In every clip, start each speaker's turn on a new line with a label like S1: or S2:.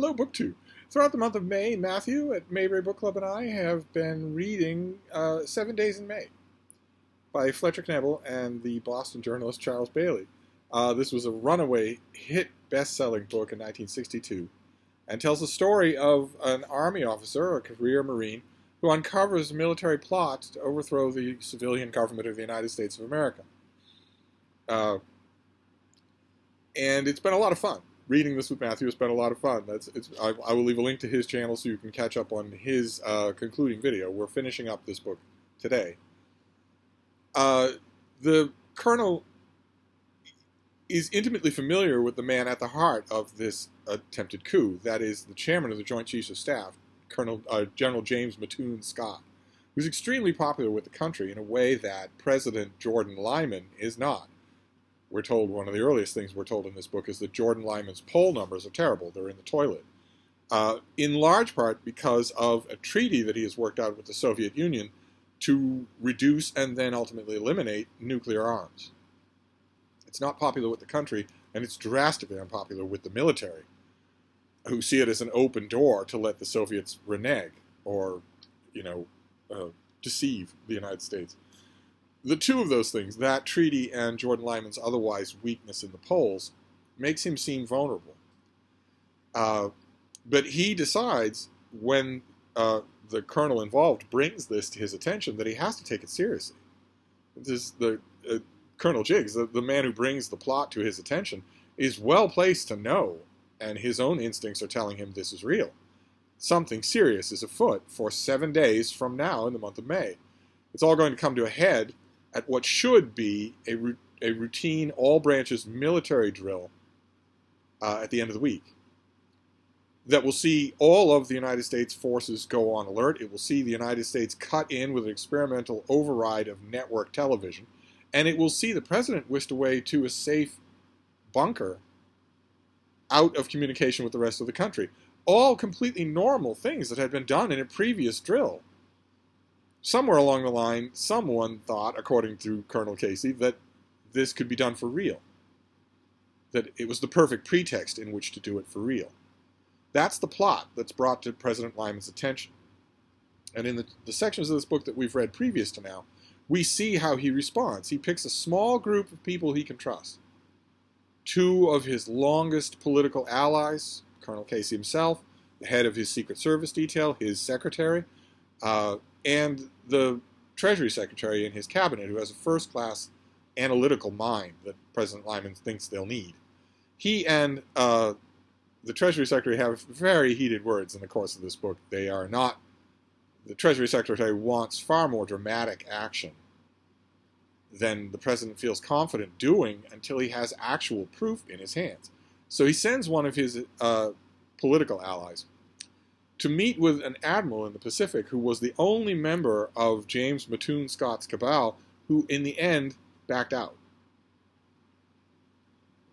S1: Hello, BookTube. Throughout the month of May, Matthew at Mayberry Book Club and I have been reading 7 Days in May by Fletcher Knebel and the Boston journalist Charles Bailey. This was a runaway hit best-selling book in 1962 and tells the story of an Army officer, a career Marine, who uncovers a military plot to overthrow the civilian government of the United States of America. And it's been a lot of fun. Reading this with Matthew has been a lot of fun. I will leave a link to his channel so you can catch up on his concluding video. We're finishing up this book today. The Colonel is intimately familiar with the man at the heart of this attempted coup. That is the chairman of the Joint Chiefs of Staff, General James Mattoon Scott, who's extremely popular with the country in a way that President Jordan Lyman is not. We're told, one of the earliest things we're told in this book is that Jordan Lyman's poll numbers are terrible. They're in the toilet. In large part because of a treaty that he has worked out with the Soviet Union to reduce and then ultimately eliminate nuclear arms. It's not popular with the country, and it's drastically unpopular with the military, who see it as an open door to let the Soviets renege or, deceive the United States. The two of those things, that treaty and Jordan Lyman's otherwise weakness in the polls, makes him seem vulnerable. But he decides, when the colonel involved brings this to his attention, that he has to take it seriously. Colonel Jiggs, the man who brings the plot to his attention, is well placed to know, and his own instincts are telling him this is real. Something serious is afoot for 7 days from now in the month of May. It's all going to come to a head at what should be a routine all-branches military drill at the end of the week that will see all of the United States forces go on alert. It will see the United States cut in with an experimental override of network television, and it will see the president whisked away to a safe bunker out of communication with the rest of the country. All completely normal things that had been done in a previous drill. Somewhere along the line, someone thought, according to Colonel Casey, that this could be done for real. That it was the perfect pretext in which to do it for real. That's the plot that's brought to President Lyman's attention. And in the sections of this book that we've read previous to now, we see how he responds. He picks a small group of people he can trust. Two of his longest political allies, Colonel Casey himself, the head of his Secret Service detail, his secretary, and the Treasury Secretary in his cabinet, who has a first-class analytical mind that President Lyman thinks they'll need. He and the Treasury Secretary have very heated words in the course of this book. They are not... The Treasury Secretary wants far more dramatic action than the President feels confident doing until he has actual proof in his hands. So he sends one of his political allies to meet with an admiral in the Pacific who was the only member of James Mattoon Scott's cabal who, in the end, backed out,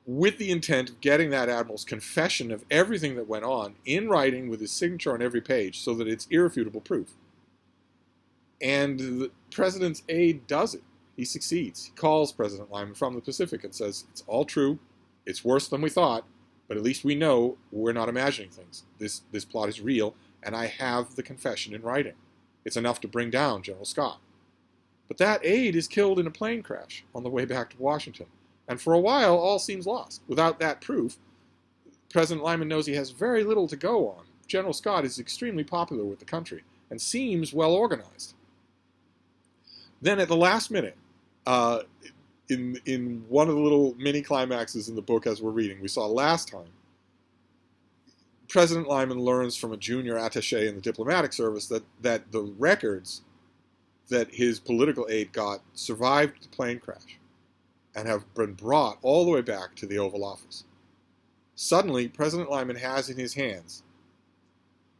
S1: with the intent of getting that admiral's confession of everything that went on in writing with his signature on every page so that it's irrefutable proof. And the president's aide does it. He succeeds. He calls President Lyman from the Pacific and says, it's all true, it's worse than we thought, but at least we know we're not imagining things. This plot is real, and I have the confession in writing. It's enough to bring down General Scott. But that aide is killed in a plane crash on the way back to Washington. And for a while, all seems lost. Without that proof, President Lyman knows he has very little to go on. General Scott is extremely popular with the country and seems well organized. Then at the last minute, in one of the little mini climaxes in the book as we're reading, we saw last time, President Lyman learns from a junior attaché in the diplomatic service that the records that his political aide got survived the plane crash and have been brought all the way back to the Oval Office. Suddenly, President Lyman has in his hands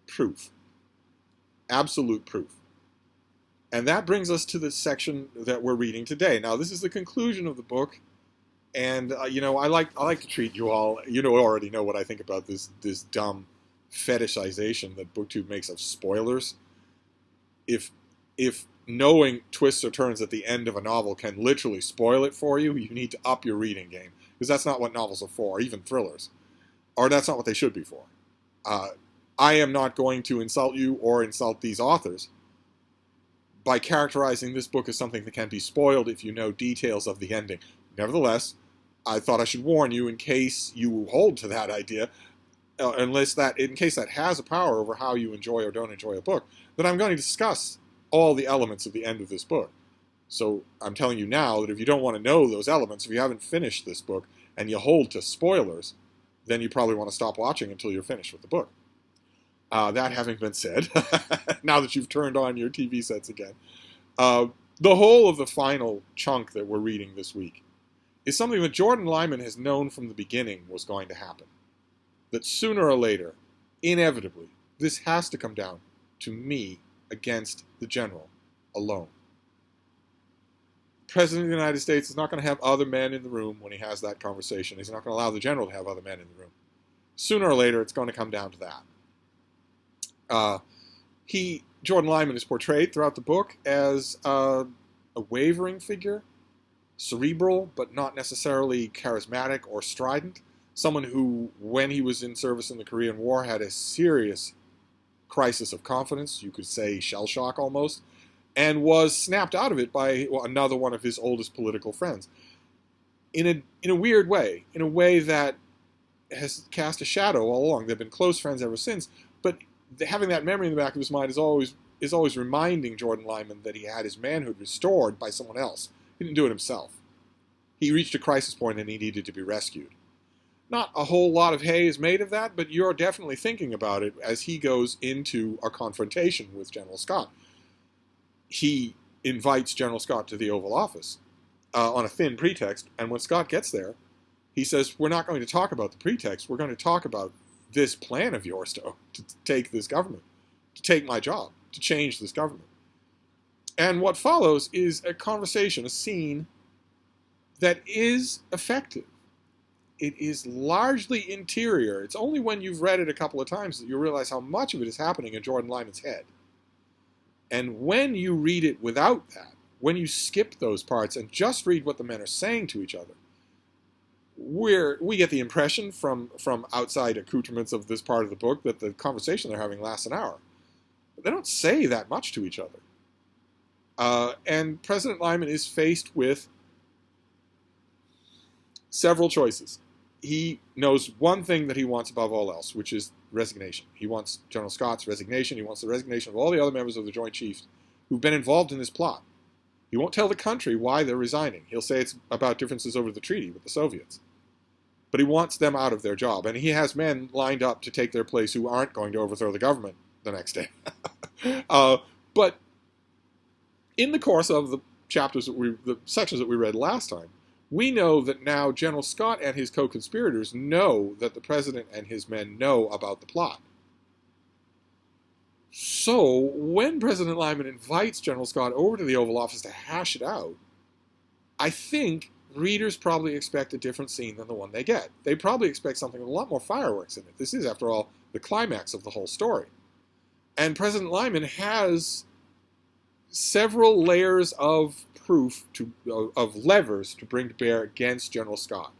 S1: proof, absolute proof. And that brings us to the section that we're reading today. Now, this is the conclusion of the book, and I like to treat you all. Already know what I think about this dumb fetishization that BookTube makes of spoilers. If knowing twists or turns at the end of a novel can literally spoil it for you, you need to up your reading game, because that's not what novels are for, or even thrillers, or that's not what they should be for. I am not going to insult you or insult these authors by characterizing this book as something that can be spoiled if you know details of the ending. Nevertheless, I thought I should warn you in case you hold to that idea, in case that has a power over how you enjoy or don't enjoy a book, that I'm going to discuss all the elements of the end of this book. So I'm telling you now that if you don't want to know those elements, if you haven't finished this book and you hold to spoilers, then you probably want to stop watching until you're finished with the book. That having been said, now that you've turned on your TV sets again, the whole of the final chunk that we're reading this week is something that Jordan Lyman has known from the beginning was going to happen. That sooner or later, inevitably, this has to come down to me against the general alone. The President of the United States is not going to have other men in the room when he has that conversation. He's not going to allow the general to have other men in the room. Sooner or later, it's going to come down to that. Jordan Lyman is portrayed throughout the book as a wavering figure, cerebral, but not necessarily charismatic or strident. Someone who, when he was in service in the Korean War, had a serious crisis of confidence, you could say shell shock almost, and was snapped out of it by another one of his oldest political friends. In a weird way, in a way that has cast a shadow all along. They've been close friends ever since, but having that memory in the back of his mind is always reminding Jordan Lyman that he had his manhood restored by someone else. He didn't do it himself. He reached a crisis point and he needed to be rescued. Not a whole lot of hay is made of that, but you're definitely thinking about it as he goes into a confrontation with General Scott. He invites General Scott to the Oval Office on a thin pretext, and when Scott gets there, he says, we're not going to talk about the pretext, we're going to talk about this plan of yours to take this government, to take my job, to change this government. And what follows is a conversation, a scene that is effective. It is largely interior. It's only when you've read it a couple of times that you realize how much of it is happening in Jordan Lyman's head. And when you read it without that, when you skip those parts and just read what the men are saying to each other, we get the impression from outside accoutrements of this part of the book that the conversation they're having lasts an hour. But they don't say that much to each other. And President Lyman is faced with several choices. He knows one thing that he wants above all else, which is resignation. He wants General Scott's resignation. He wants the resignation of all the other members of the Joint Chiefs who've been involved in this plot. He won't tell the country why they're resigning. He'll say it's about differences over the treaty with the Soviets. But he wants them out of their job. And he has men lined up to take their place who aren't going to overthrow the government the next day. But in the course of the sections that we read last time, we know that now General Scott and his co-conspirators know that the president and his men know about the plot. So, when President Lyman invites General Scott over to the Oval Office to hash it out, I think readers probably expect a different scene than the one they get. They probably expect something with a lot more fireworks in it. This is, after all, the climax of the whole story. And President Lyman has several layers of proof, of levers to bring to bear against General Scott.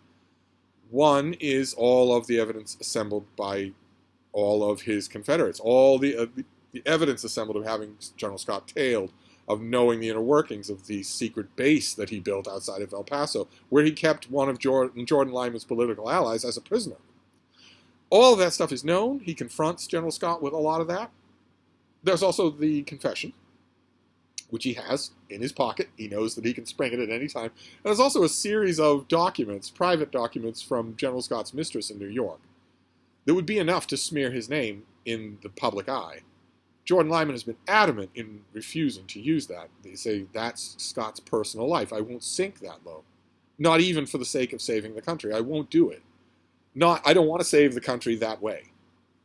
S1: One is all of the evidence assembled by all of his Confederates, all the evidence assembled of having General Scott tailed, of knowing the inner workings of the secret base that he built outside of El Paso, where he kept one of Jordan Lyman's political allies as a prisoner. All of that stuff is known. He confronts General Scott with a lot of that. There's also the confession, which he has in his pocket. He knows that he can spring it at any time. And there's also a series of documents, private documents from General Scott's mistress in New York, that would be enough to smear his name in the public eye. Jordan Lyman has been adamant in refusing to use that. They say that's Scott's personal life. I won't sink that low. Not even for the sake of saving the country. I won't do it. I don't want to save the country that way.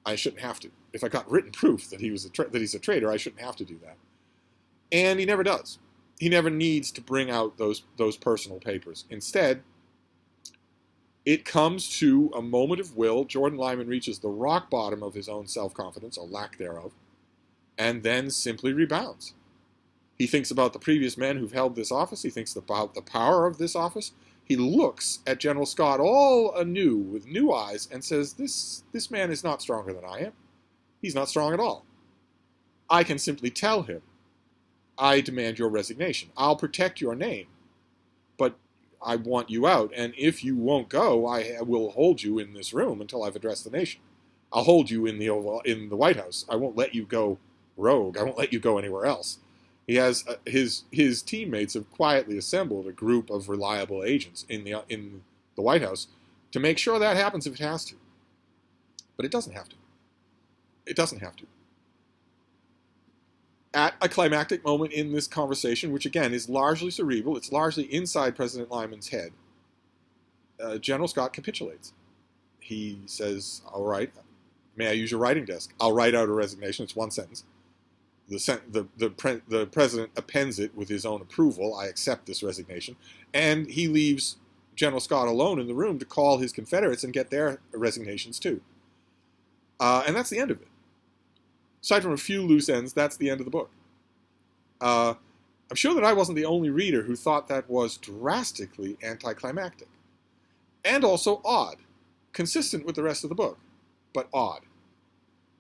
S1: I shouldn't have to. If I got written proof that he's a traitor, I shouldn't have to do that. And he never does. He never needs to bring out those personal papers. Instead, it comes to a moment of will. Jordan Lyman reaches the rock bottom of his own self-confidence, or lack thereof, and then simply rebounds. He thinks about the previous men who've held this office. He thinks about the power of this office. he looks at General Scott all anew with new eyes and says, this man is not stronger than I am. He's not strong at all. I can simply tell him, I demand your resignation. I'll protect your name, but I want you out. And if you won't go, I will hold you in this room until I've addressed the nation. I'll hold you in the White House. I won't let you go rogue. I won't let you go anywhere else. He has his teammates have quietly assembled a group of reliable agents in the White House to make sure that happens if it has to. But it doesn't have to. It doesn't have to. At a climactic moment in this conversation, which again is largely cerebral, it's largely inside President Lyman's head, General Scott capitulates. He says, all right, may I use your writing desk? I'll write out a resignation. It's one sentence. The president appends it with his own approval. I accept this resignation. And he leaves General Scott alone in the room to call his Confederates and get their resignations too. And that's the end of it. Aside from a few loose ends, that's the end of the book. I'm sure that I wasn't the only reader who thought that was drastically anticlimactic. And also odd. Consistent with the rest of the book, but odd.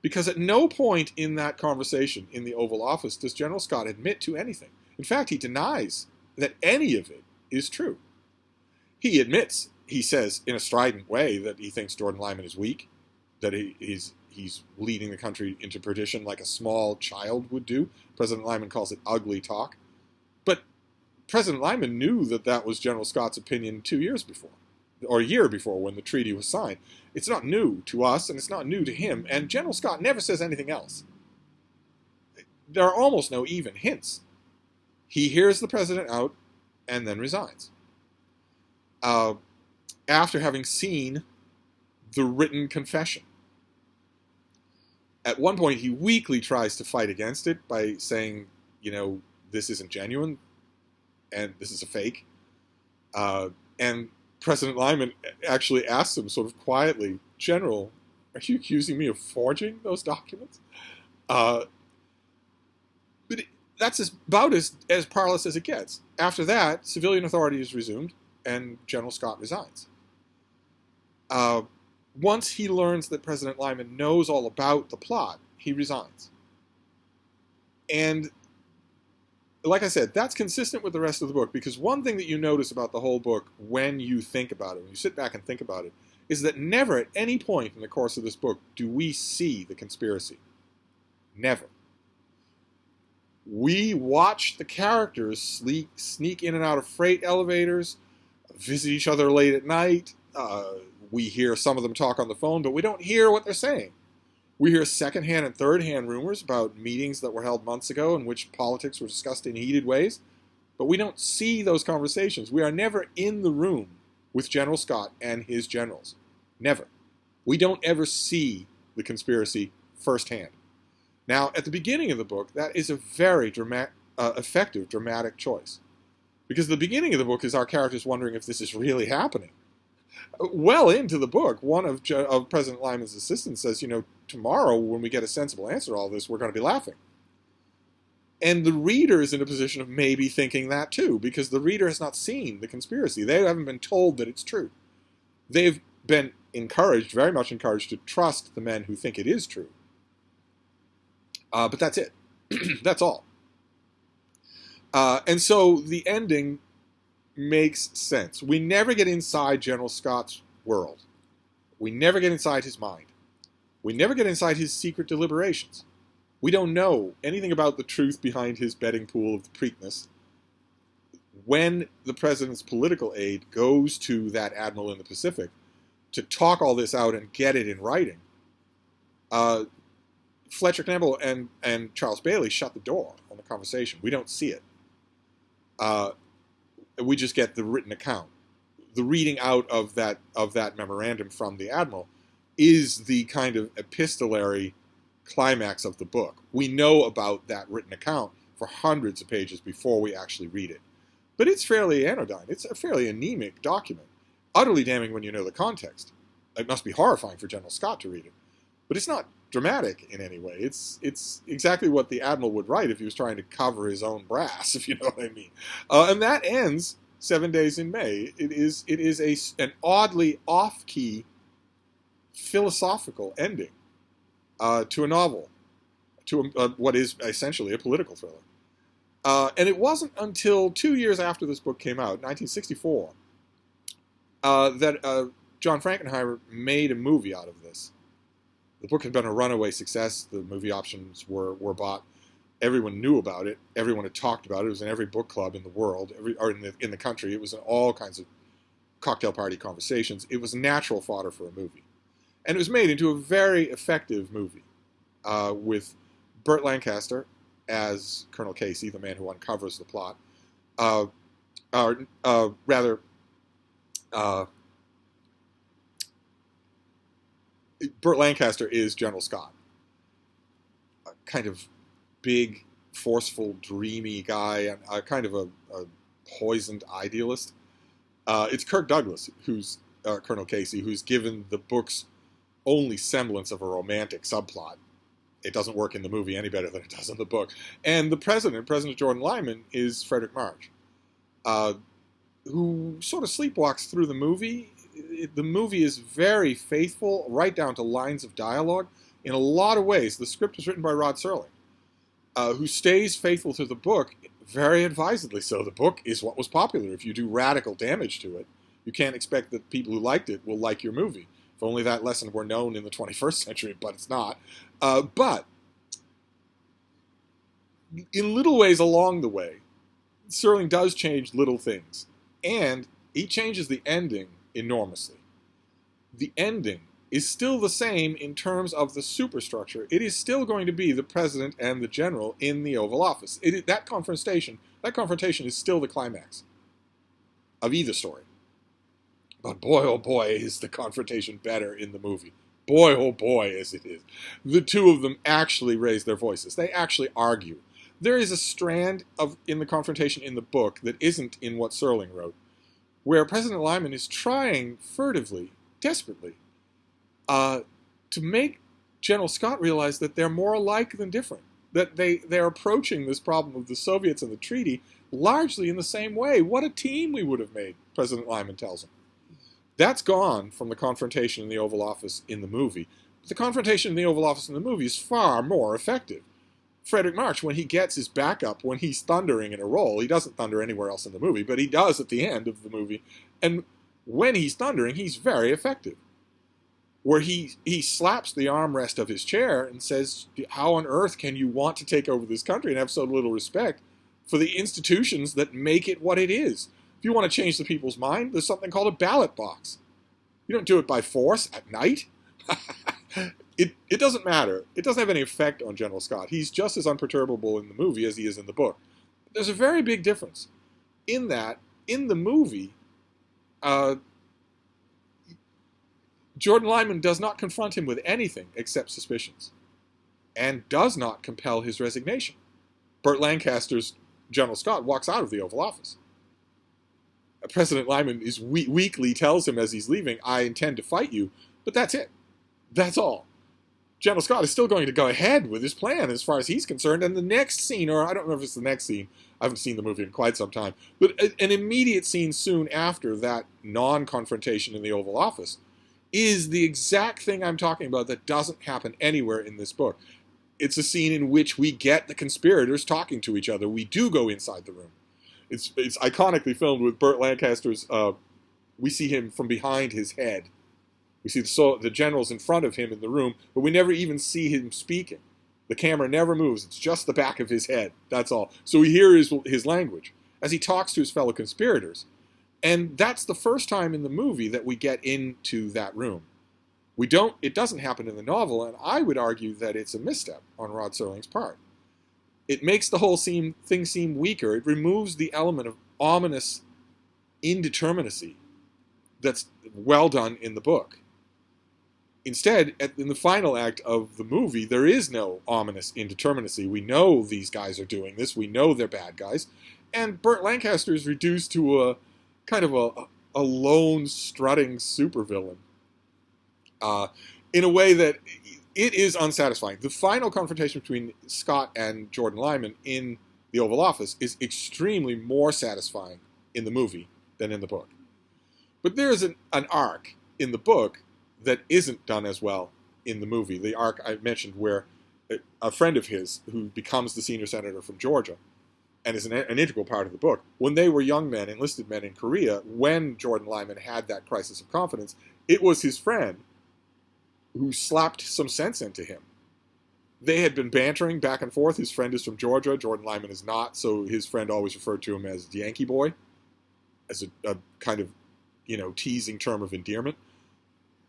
S1: Because at no point in that conversation in the Oval Office does General Scott admit to anything. In fact, he denies that any of it is true. He admits, he says in a strident way, that he thinks Jordan Lyman is weak, that he's leading the country into perdition like a small child would do. President Lyman calls it ugly talk. But President Lyman knew that that was General Scott's opinion 2 years before, or a year before when the treaty was signed. It's not new to us, and it's not new to him, and General Scott never says anything else. There are almost no even hints. He hears the president out and then resigns. After having seen the written confession. At one point, he weakly tries to fight against it by saying, this isn't genuine, and this is a fake. And President Lyman actually asks him sort of quietly, General, are you accusing me of forging those documents? But that's about as parlous as it gets. After that, civilian authority is resumed, and General Scott resigns. Once he learns that President Lyman knows all about the plot, he resigns. And like I said, that's consistent with the rest of the book, because one thing that you notice about the whole book when you think about it, when you sit back and think about it, is that never at any point in the course of this book do we see the conspiracy. Never. We watch the characters sneak in and out of freight elevators, visit each other late at night. We hear some of them talk on the phone, but we don't hear what they're saying. We hear second-hand and third-hand rumors about meetings that were held months ago in which politics were discussed in heated ways, but we don't see those conversations. We are never in the room with General Scott and his generals. Never. We don't ever see the conspiracy firsthand. Now, at the beginning of the book, that is a very effective dramatic choice. Because the beginning of the book is our characters wondering if this is really happening. Well into the book, one of President Lyman's assistants says, tomorrow when we get a sensible answer to all this, we're going to be laughing. And the reader is in a position of maybe thinking that too, because the reader has not seen the conspiracy. They haven't been told that it's true. They've been encouraged, very much encouraged, to trust the men who think it is true. But that's it. That's all. And so the ending makes sense. We never get inside General Scott's world. We never get inside his mind. We never get inside his secret deliberations. We don't know anything about the truth behind his betting pool of the Preakness. When the president's political aide goes to that admiral in the Pacific to talk all this out and get it in writing, Fletcher Campbell and Charles Bailey shut the door on the conversation. We don't see it. We just get the written account. The reading out of that memorandum from the admiral is the kind of epistolary climax of the book. We know about that written account for hundreds of pages before we actually read it. But it's fairly anodyne. It's a fairly anemic document. Utterly damning when you know the context. It must be horrifying for General Scott to read it. But it's not dramatic in any way. It's exactly what the admiral would write if he was trying to cover his own brass, if you know what I mean. And that ends 7 Days in May. It is an oddly off-key philosophical ending to a novel, to what is essentially a political thriller. And it wasn't until 2 years after this book came out, 1964, that John Frankenheimer made a movie out of this. The book had been a runaway success. The movie options were bought. Everyone knew about it. Everyone had talked about it. It was in every book club in the world, or in the country. It was in all kinds of cocktail party conversations. It was natural fodder for a movie. And it was made into a very effective movie with Burt Lancaster as Colonel Casey, the man who uncovers the plot. Burt Lancaster is General Scott, a kind of big, forceful, dreamy guy, and kind of a poisoned idealist. It's Kirk Douglas, who's Colonel Casey, who's given the book's only semblance of a romantic subplot. It doesn't work in the movie any better than it does in the book. And the President Jordan Lyman, is Frederick March, who sort of sleepwalks through the movie. The movie is very faithful, right down to lines of dialogue. In a lot of ways, the script was written by Rod Serling, who stays faithful to the book, very advisedly so. The book is what was popular. If you do radical damage to it, you can't expect that people who liked it will like your movie. If only that lesson were known in the 21st century, but it's not. But in little ways along the way, Serling does change little things. And he changes the ending enormously. The ending is still the same in terms of the superstructure. It is still going to be the president and the general in the Oval Office. That confrontation is still the climax of either story. But boy, oh boy, is the confrontation better in the movie. Boy, oh boy, as it is. The two of them actually raise their voices. They actually argue. There is a strand in the confrontation in the book that isn't in what Serling wrote, where President Lyman is trying furtively, desperately, to make General Scott realize that they're more alike than different, that they're approaching this problem of the Soviets and the treaty largely in the same way. What a team we would have made, President Lyman tells him. That's gone from the confrontation in the Oval Office in the movie. The confrontation in the Oval Office in the movie is far more effective. Frederick March, when he gets his backup, when he's thundering in a role, he doesn't thunder anywhere else in the movie, but he does at the end of the movie. And when he's thundering, he's very effective. Where he slaps the armrest of his chair and says, how on earth can you want to take over this country and have so little respect for the institutions that make it what it is? If you want to change the people's mind, there's something called a ballot box. You don't do it by force at night. It doesn't matter. It doesn't have any effect on General Scott. He's just as unperturbable in the movie as he is in the book. There's a very big difference in that, in the movie, Jordan Lyman does not confront him with anything except suspicions, and does not compel his resignation. Burt Lancaster's General Scott walks out of the Oval Office. President Lyman is weakly tells him as he's leaving, I intend to fight you, but that's it. That's all. General Scott is still going to go ahead with his plan as far as he's concerned, and the next scene, or I don't know if it's the next scene, I haven't seen the movie in quite some time, but an immediate scene soon after that non-confrontation in the Oval Office is the exact thing I'm talking about that doesn't happen anywhere in this book. It's a scene in which we get the conspirators talking to each other. We do go inside the room. It's iconically filmed with Burt Lancaster's, we see him from behind his head. We see the generals in front of him in the room, but we never even see him speaking. The camera never moves. It's just the back of his head. That's all. So we hear his language as he talks to his fellow conspirators. And that's the first time in the movie that we get into that room. It doesn't happen in the novel, and I would argue that it's a misstep on Rod Serling's part. It makes the whole thing seem weaker. It removes the element of ominous indeterminacy that's well done in the book. Instead, in the final act of the movie, there is no ominous indeterminacy. We know these guys are doing this. We know they're bad guys. And Burt Lancaster is reduced to a kind of a lone, strutting supervillain in a way that it is unsatisfying. The final confrontation between Scott and Jordan Lyman in the Oval Office is extremely more satisfying in the movie than in the book. But there's an arc in the book that isn't done as well in the movie. The arc I mentioned where a friend of his who becomes the senior senator from Georgia and is an integral part of the book, when they were young men, enlisted men in Korea, when Jordan Lyman had that crisis of confidence, it was his friend who slapped some sense into him. They had been bantering back and forth. His friend is from Georgia. Jordan Lyman is not, so his friend always referred to him as Yankee Boy, as a kind of, teasing term of endearment.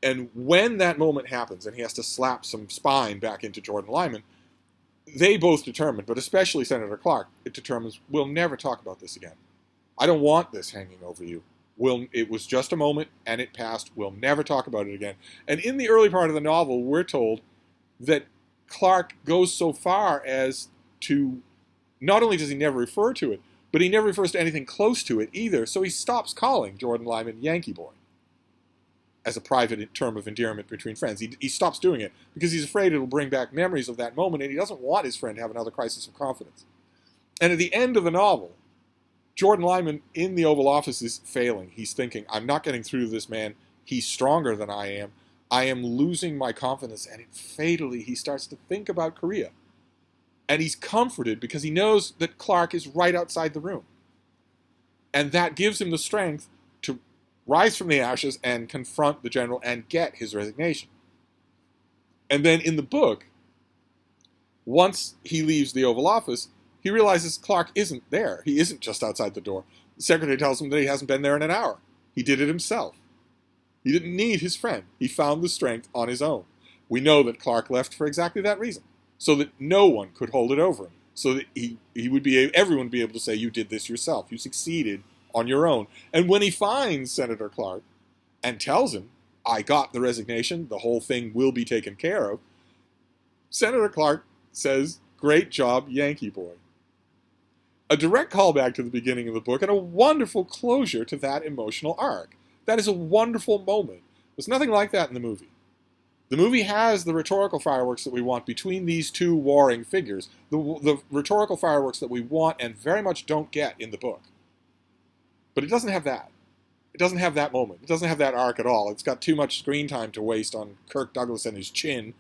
S1: And when that moment happens and he has to slap some spine back into Jordan Lyman, they both determine, but especially Senator Clark, it determines, we'll never talk about this again. I don't want this hanging over you. It was just a moment and it passed. We'll never talk about it again. And in the early part of the novel, we're told that Clark goes so far as to, not only does he never refer to it, but he never refers to anything close to it either. So he stops calling Jordan Lyman Yankee Boy as a private term of endearment between friends. He stops doing it because he's afraid it'll bring back memories of that moment, and he doesn't want his friend to have another crisis of confidence. And at the end of the novel, Jordan Lyman in the Oval Office is failing. He's thinking, I'm not getting through to this man. He's stronger than I am. I am losing my confidence. And fatally, he starts to think about Korea. And he's comforted because he knows that Clark is right outside the room. And that gives him the strength to rise from the ashes and confront the general and get his resignation. And then in the book, once he leaves the Oval Office, he realizes Clark isn't there. He isn't just outside the door. The secretary tells him that he hasn't been there in an hour. He did it himself. He didn't need his friend. He found the strength on his own. We know that Clark left for exactly that reason, so that no one could hold it over him, so that everyone would be able to say, you did this yourself. You succeeded on your own. And when he finds Senator Clark and tells him, I got the resignation, the whole thing will be taken care of, Senator Clark says, great job, Yankee Boy. A direct callback to the beginning of the book and a wonderful closure to that emotional arc. That is a wonderful moment. There's nothing like that in the movie. The movie has the rhetorical fireworks that we want between these two warring figures, the rhetorical fireworks that we want and very much don't get in the book. But it doesn't have that. It doesn't have that moment. It doesn't have that arc at all. It's got too much screen time to waste on Kirk Douglas and his chin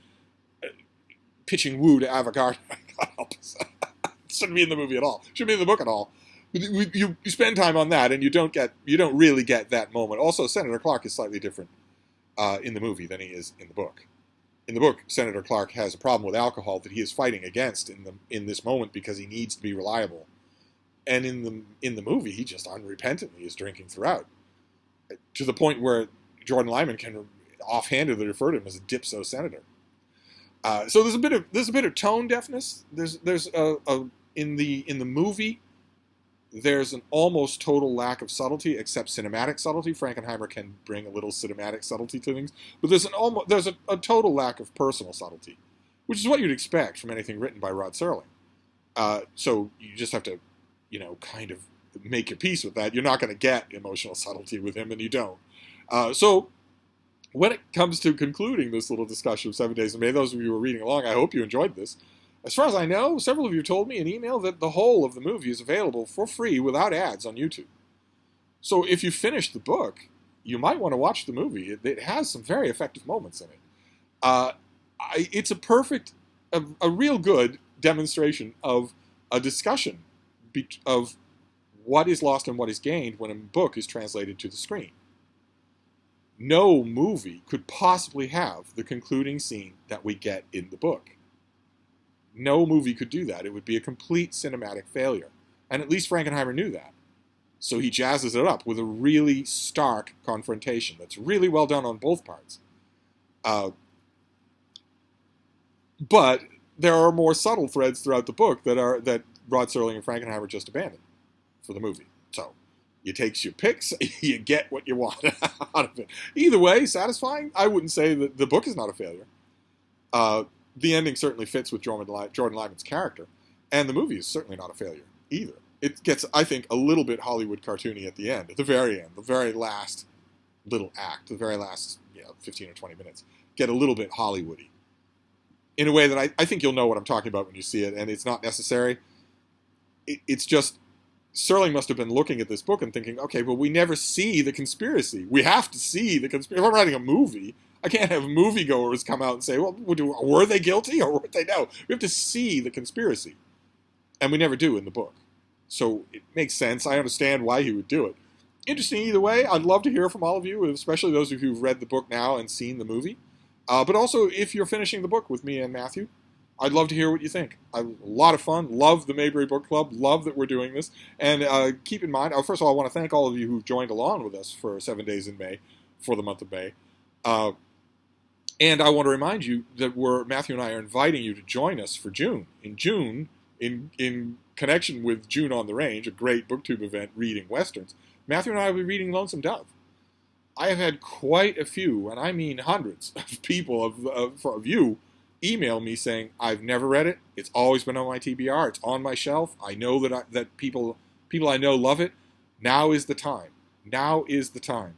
S1: pitching woo to Avogadro. God help us. It shouldn't be in the movie at all. It shouldn't be in the book at all. You spend time on that, and you don't really get that moment. Also, Senator Clark is slightly different in the movie than he is in the book. In the book, Senator Clark has a problem with alcohol that he is fighting against in this moment because he needs to be reliable. And in the movie, he just unrepentantly is drinking throughout, to the point where Jordan Lyman can offhandedly refer to him as a dipso senator. So there's a bit of tone deafness. In the movie, there's an almost total lack of subtlety, except cinematic subtlety. Frankenheimer can bring a little cinematic subtlety to things, but there's a total lack of personal subtlety, which is what you'd expect from anything written by Rod Serling. So you just have to, kind of make your peace with that. You're not going to get emotional subtlety with him, and you don't. So when it comes to concluding this little discussion of 7 Days in May, those of you who are reading along, I hope you enjoyed this. As far as I know, several of you told me in email that the whole of the movie is available for free without ads on YouTube. So if you finish the book, you might want to watch the movie. It has some very effective moments in it. It's a real good demonstration of a discussion of what is lost and what is gained when a book is translated to the screen. No movie could possibly have the concluding scene that we get in the book. No movie could do that. It would be a complete cinematic failure. And at least Frankenheimer knew that. So he jazzes it up with a really stark confrontation that's really well done on both parts. But there are more subtle threads throughout the book that Rod Serling and Frankenheimer just abandoned for the movie. So you take your picks, you get what you want out of it. Either way, satisfying. I wouldn't say that the book is not a failure. The ending certainly fits with Jordan Lyman's character, and the movie is certainly not a failure either. It gets, I think, a little bit Hollywood cartoony at the end, at the very end, the very last little act, the very last 15 or 20 minutes, get a little bit Hollywoody. In a way that I think you'll know what I'm talking about when you see it, and it's not necessary. It's just Serling must have been looking at this book and thinking, okay, but we never see the conspiracy. We have to see the conspiracy. If I'm writing a movie, I can't have moviegoers come out and say, well, were they guilty or were they no? We have to see the conspiracy. And we never do in the book. So it makes sense. I understand why he would do it. Interesting either way. I'd love to hear from all of you, especially those of you who've read the book now and seen the movie. But also, if you're finishing the book with me and Matthew, I'd love to hear what you think. A lot of fun. Love the Mayberry Book Club. Love that we're doing this. And keep in mind, first of all, I want to thank all of you who've joined along with us for 7 days in May, for the month of May. And I want to remind you that Matthew and I are inviting you to join us for June. In June, in connection with June on the Range, a great booktube event reading Westerns, Matthew and I will be reading Lonesome Dove. I have had quite a few, and I mean hundreds of people, of you, email me saying, I've never read it. It's always been on my TBR. It's on my shelf. I know that people I know love it. Now is the time. Now is the time.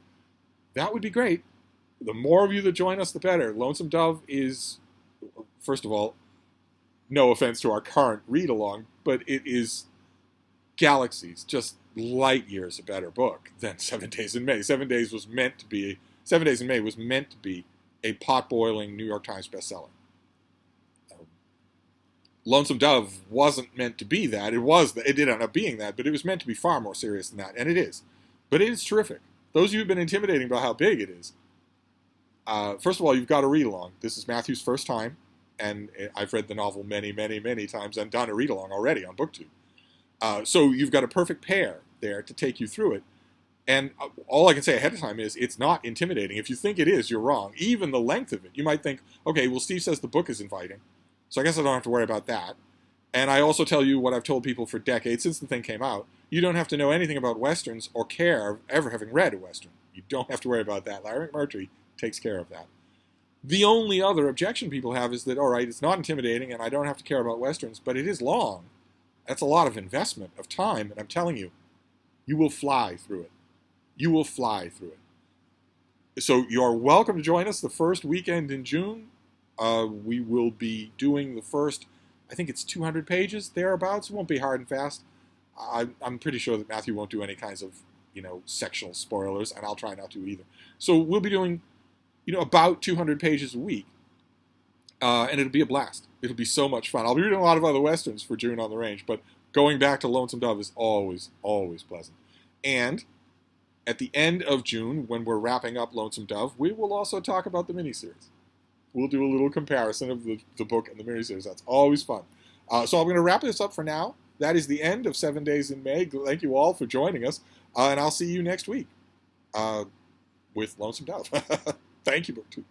S1: That would be great. The more of you that join us, the better. Lonesome Dove is, first of all, no offense to our current read-along, but it is galaxies, just light years a better book than 7 Days in May. 7 Days was meant to be, 7 Days in May was meant to be a pot-boiling New York Times bestseller. Lonesome Dove wasn't meant to be that. It did end up being that, but it was meant to be far more serious than that, and it is. But it is terrific. Those of you who've been intimidating about how big it is, first of all, you've got to read along. This is Matthew's first time, and I've read the novel many, many, many times and done a read along already on BookTube. So you've got a perfect pair there to take you through it. And all I can say ahead of time is it's not intimidating. If you think it is, you're wrong. Even the length of it. You might think, okay, well, Steve says the book is inviting, so I guess I don't have to worry about that. And I also tell you what I've told people for decades since the thing came out. You don't have to know anything about Westerns or care of ever having read a Western. You don't have to worry about that. Larry McMurtry takes care of that. The only other objection people have is that, all right, it's not intimidating and I don't have to care about Westerns, but it is long. That's a lot of investment of time, and I'm telling you, you will fly through it. You will fly through it. So you're welcome to join us the first weekend in June. We will be doing the first, I think it's 200 pages, thereabouts. It won't be hard and fast. I'm pretty sure that Matthew won't do any kinds of, sexual spoilers, and I'll try not to either. So we'll be doing, about 200 pages a week, and it'll be a blast. It'll be so much fun. I'll be reading a lot of other Westerns for June on the Range, but going back to Lonesome Dove is always, always pleasant. And at the end of June, when we're wrapping up Lonesome Dove, we will also talk about the miniseries. We'll do a little comparison of the book and the miniseries. That's always fun. So I'm going to wrap this up for now. That is the end of 7 Days in May. Thank you all for joining us. And I'll see you next week with Lonesome Dove. Thank you, BookTube.